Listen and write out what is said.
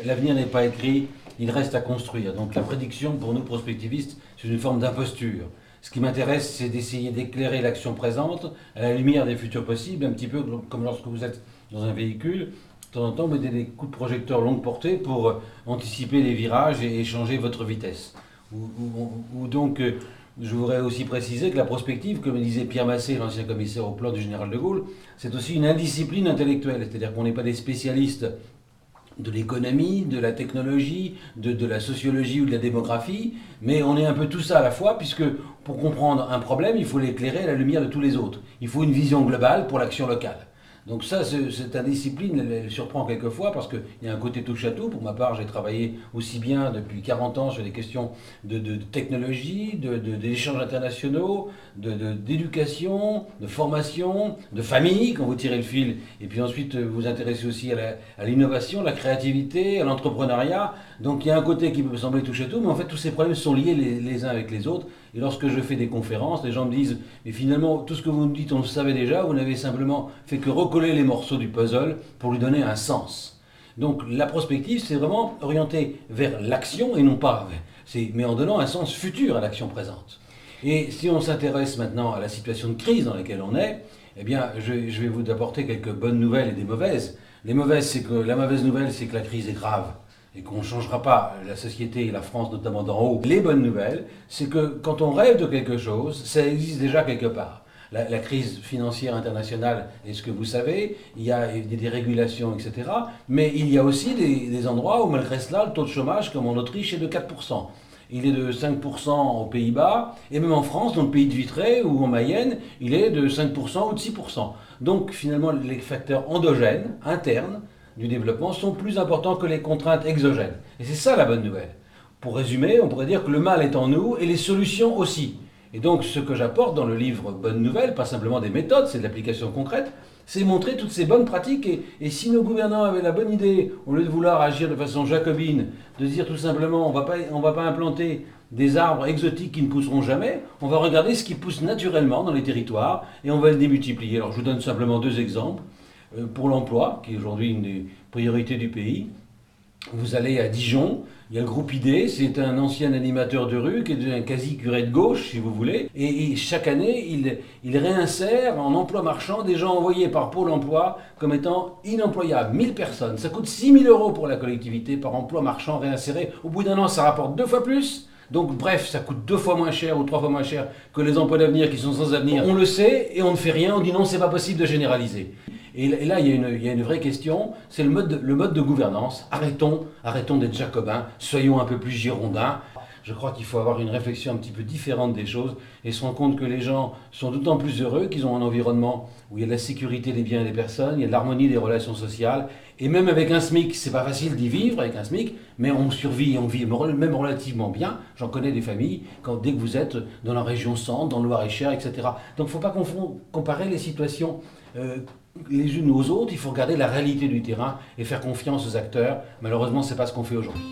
L'avenir n'est pas écrit, il reste à construire. Donc la prédiction, pour nous prospectivistes, c'est une forme d'imposture. Ce qui m'intéresse, c'est d'essayer d'éclairer l'action présente à la lumière des futurs possibles, un petit peu comme lorsque vous êtes dans un véhicule. De temps en temps, vous mettez des coups de projecteur longue portée pour anticiper les virages et changer votre vitesse. Ou donc, je voudrais aussi préciser que la prospective, comme disait Pierre Massé, l'ancien commissaire au plan du général de Gaulle, c'est aussi une indiscipline intellectuelle. C'est-à-dire qu'on n'est pas des spécialistes de l'économie, de la technologie, de la sociologie ou de la démographie, mais on est un peu tout ça à la fois, puisque pour comprendre un problème, il faut l'éclairer à la lumière de tous les autres. Il faut une vision globale pour l'action locale. Donc ça, cette indiscipline, elle surprend quelquefois parce qu'il y a un côté touche-à-tout. Pour ma part, j'ai travaillé aussi bien depuis 40 ans sur des questions de technologie, d'échanges internationaux, d'éducation, de formation, de famille, quand vous tirez le fil. Et puis ensuite, vous vous intéressez aussi à l'innovation, la créativité, à l'entrepreneuriat. Donc il y a un côté qui peut sembler touche-à-tout, mais en fait, tous ces problèmes sont liés les uns avec les autres. Et lorsque je fais des conférences, les gens me disent, mais finalement, tout ce que vous nous dites, on le savait déjà, vous n'avez simplement fait que recoller les morceaux du puzzle pour lui donner un sens. Donc la prospective, c'est vraiment orienté vers l'action et non pas, mais en donnant un sens futur à l'action présente. Et si on s'intéresse maintenant à la situation de crise dans laquelle on est, eh bien, je vais vous apporter quelques bonnes nouvelles et des mauvaises. La mauvaise nouvelle, c'est que la crise est grave et qu'on ne changera pas la société et la France notamment d'en haut. Les bonnes nouvelles, c'est que quand on rêve de quelque chose, ça existe déjà quelque part. La crise financière internationale est ce que vous savez, il y a des dérégulations, etc. Mais il y a aussi des endroits où malgré cela, le taux de chômage, comme en Autriche, est de 4%. Il est de 5% aux Pays-Bas, et même en France, dans le pays de Vitré ou en Mayenne, il est de 5% ou de 6%. Donc finalement, les facteurs endogènes, internes, du développement sont plus importants que les contraintes exogènes. Et c'est ça la bonne nouvelle. Pour résumer, on pourrait dire que le mal est en nous et les solutions aussi. Et donc ce que j'apporte dans le livre Bonne Nouvelle, pas simplement des méthodes, c'est de l'application concrète, c'est montrer toutes ces bonnes pratiques. Et si nos gouvernants avaient la bonne idée, au lieu de vouloir agir de façon jacobine, de dire tout simplement on va pas implanter des arbres exotiques qui ne pousseront jamais, on va regarder ce qui pousse naturellement dans les territoires et on va le démultiplier. Alors je vous donne simplement deux exemples. Pour l'emploi, qui est aujourd'hui une des priorités du pays. Vous allez à Dijon, il y a le groupe ID, c'est un ancien animateur de rue qui est un quasi-curé de gauche, si vous voulez, et chaque année, il réinsère en emploi marchand des gens envoyés par Pôle emploi comme étant inemployables, 1000 personnes. Ça coûte 6 000 € pour la collectivité par emploi marchand réinséré. Au bout d'un an, ça rapporte 2 fois plus. Donc bref, ça coûte 2 fois moins cher ou 3 fois moins cher que les emplois d'avenir qui sont sans avenir. On le sait et on ne fait rien, on dit non, c'est pas possible de généraliser. Et là, il y a une vraie question, c'est le mode de gouvernance. Arrêtons d'être jacobins, soyons un peu plus girondins. Je crois qu'il faut avoir une réflexion un petit peu différente des choses et se rendre compte que les gens sont d'autant plus heureux qu'ils ont un environnement où il y a de la sécurité des biens et des personnes, il y a de l'harmonie des relations sociales. Et même avec un SMIC, c'est pas facile d'y vivre avec un SMIC, mais on survit, on vit même relativement bien. J'en connais des familles, dès que vous êtes dans la région centre, dans le Loir-et-Cher, etc. Donc il ne faut pas comparer les situations les unes aux autres, il faut regarder la réalité du terrain et faire confiance aux acteurs. Malheureusement, ce n'est pas ce qu'on fait aujourd'hui.